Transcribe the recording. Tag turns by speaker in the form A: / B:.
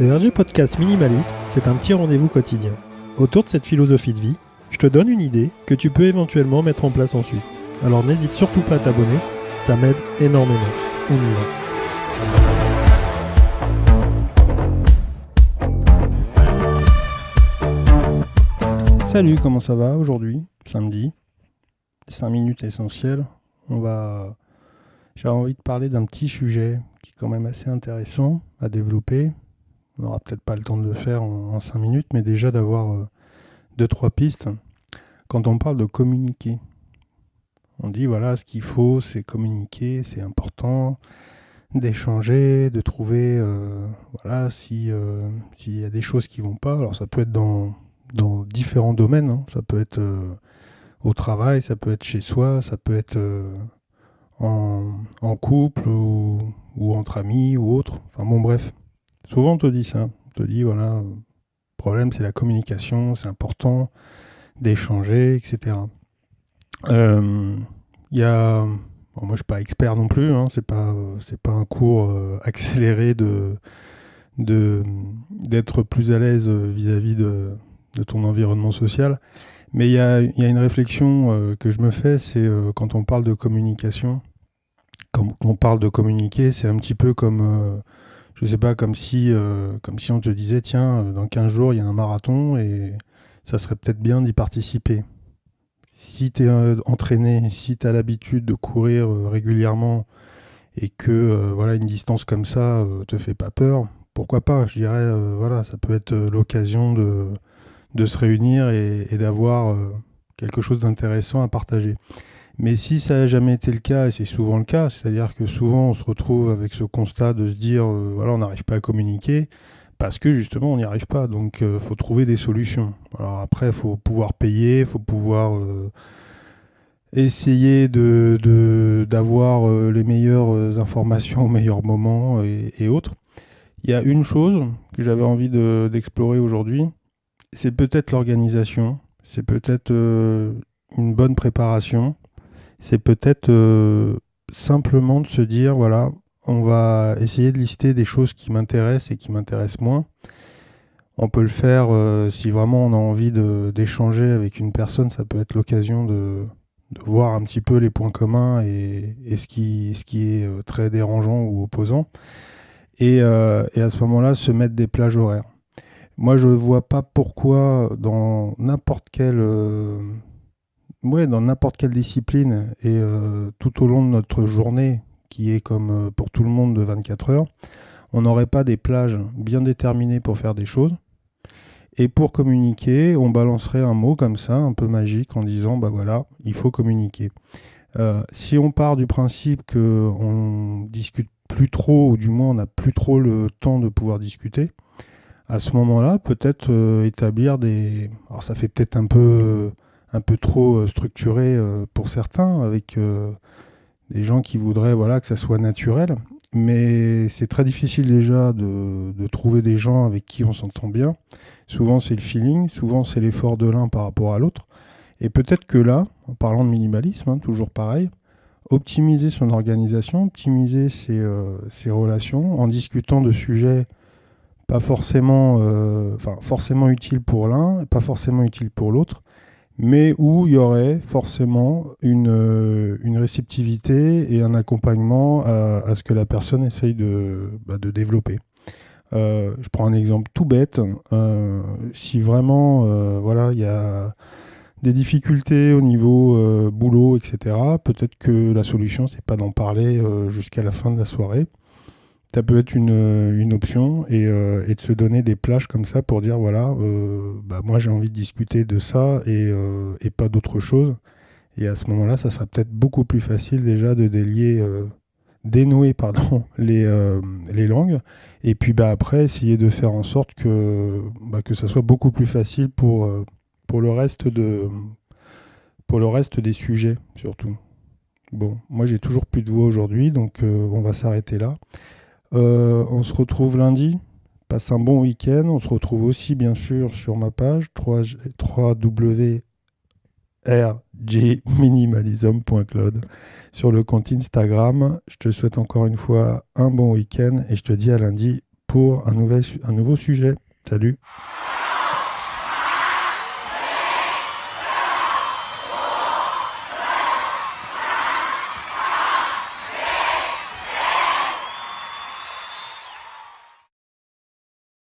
A: Le RG Podcast Minimalisme, c'est un petit rendez-vous quotidien. Autour de cette philosophie de vie, je te donne une idée que tu peux éventuellement mettre en place ensuite. Alors n'hésite surtout pas à t'abonner, ça m'aide énormément. On y va. Salut, comment ça va aujourd'hui, samedi 5 minutes essentielles. J'ai envie de parler d'un petit sujet qui est quand même assez intéressant à développer. On n'aura peut-être pas le temps de le faire en 5 minutes, mais déjà d'avoir 2-3 pistes. Quand on parle de communiquer, on dit voilà, ce qu'il faut, c'est communiquer, c'est important, d'échanger, de trouver s'il y a des choses qui ne vont pas. Alors ça peut être dans différents domaines, hein. Ça peut être au travail, ça peut être chez soi, ça peut être en couple ou entre amis ou autre. Enfin bon, bref. Souvent on te dit ça. On te dit voilà, le problème c'est la communication, c'est important d'échanger, etc. Moi je suis pas expert non plus, hein, c'est pas un cours accéléré d'être plus à l'aise vis-à-vis de ton environnement social. Mais il y a une réflexion que je me fais, c'est quand on parle de communication, quand on parle de communiquer, c'est un petit peu comme, je sais pas, comme si on te disait, tiens, dans 15 jours, il y a un marathon et ça serait peut-être bien d'y participer. Si tu es entraîné, si tu as l'habitude de courir régulièrement et que une distance comme ça te fait pas peur, pourquoi pas ? Je dirais, ça peut être l'occasion de se réunir et d'avoir quelque chose d'intéressant à partager. Mais si ça n'a jamais été le cas, et c'est souvent le cas, c'est-à-dire que souvent on se retrouve avec ce constat de se dire on n'arrive pas à communiquer parce que justement on n'y arrive pas, donc il faut trouver des solutions. Alors après il faut pouvoir payer, il faut pouvoir essayer d'avoir les meilleures informations au meilleur moment et autres. Il y a une chose que j'avais envie d'explorer aujourd'hui, c'est peut-être l'organisation, c'est peut-être une bonne préparation, c'est peut-être simplement de se dire, voilà, on va essayer de lister des choses qui m'intéressent et qui m'intéressent moins. On peut le faire si vraiment on a envie d'échanger avec une personne, ça peut être l'occasion de voir un petit peu les points communs et ce qui est très dérangeant ou opposant. Et à ce moment-là, se mettre des plages horaires. Moi, je ne vois pas pourquoi dans n'importe quelle discipline et tout au long de notre journée, qui est comme pour tout le monde de 24 heures, on n'aurait pas des plages bien déterminées pour faire des choses. Et pour communiquer, on balancerait un mot comme ça, un peu magique, en disant il faut communiquer. Si on part du principe qu'on discute plus trop, ou du moins on n'a plus trop le temps de pouvoir discuter, à ce moment-là, peut-être établir des... Alors ça fait peut-être un peu trop structuré pour certains, avec des gens qui voudraient que ça soit naturel, mais c'est très difficile déjà de trouver des gens avec qui on s'entend bien. Souvent c'est le feeling, souvent c'est l'effort de l'un par rapport à l'autre, et peut-être que là, en parlant de minimalisme, toujours pareil, optimiser son organisation, optimiser ses relations, en discutant de sujets pas forcément utile pour l'un, pas forcément utile pour l'autre, mais où il y aurait forcément une réceptivité et un accompagnement à ce que la personne essaye de développer. Je prends un exemple tout bête. Si vraiment il y a des difficultés au niveau boulot, etc., peut-être que la solution, c'est pas d'en parler jusqu'à la fin de la soirée. Ça peut être une option et de se donner des plages comme ça pour dire moi j'ai envie de discuter de ça et pas d'autre chose. Et à ce moment-là, ça sera peut-être beaucoup plus facile déjà de dénouer les langues. Et puis après, essayer de faire en sorte que ça soit beaucoup plus facile pour le reste des sujets surtout. Bon, moi j'ai toujours plus de voix aujourd'hui, donc on va s'arrêter là. On se retrouve lundi. Passe un bon week-end. On se retrouve aussi bien sûr sur ma page www.rgminimalism.cloud sur le compte Instagram. Je te souhaite encore une fois un bon week-end et je te dis à lundi pour un nouveau sujet. Salut!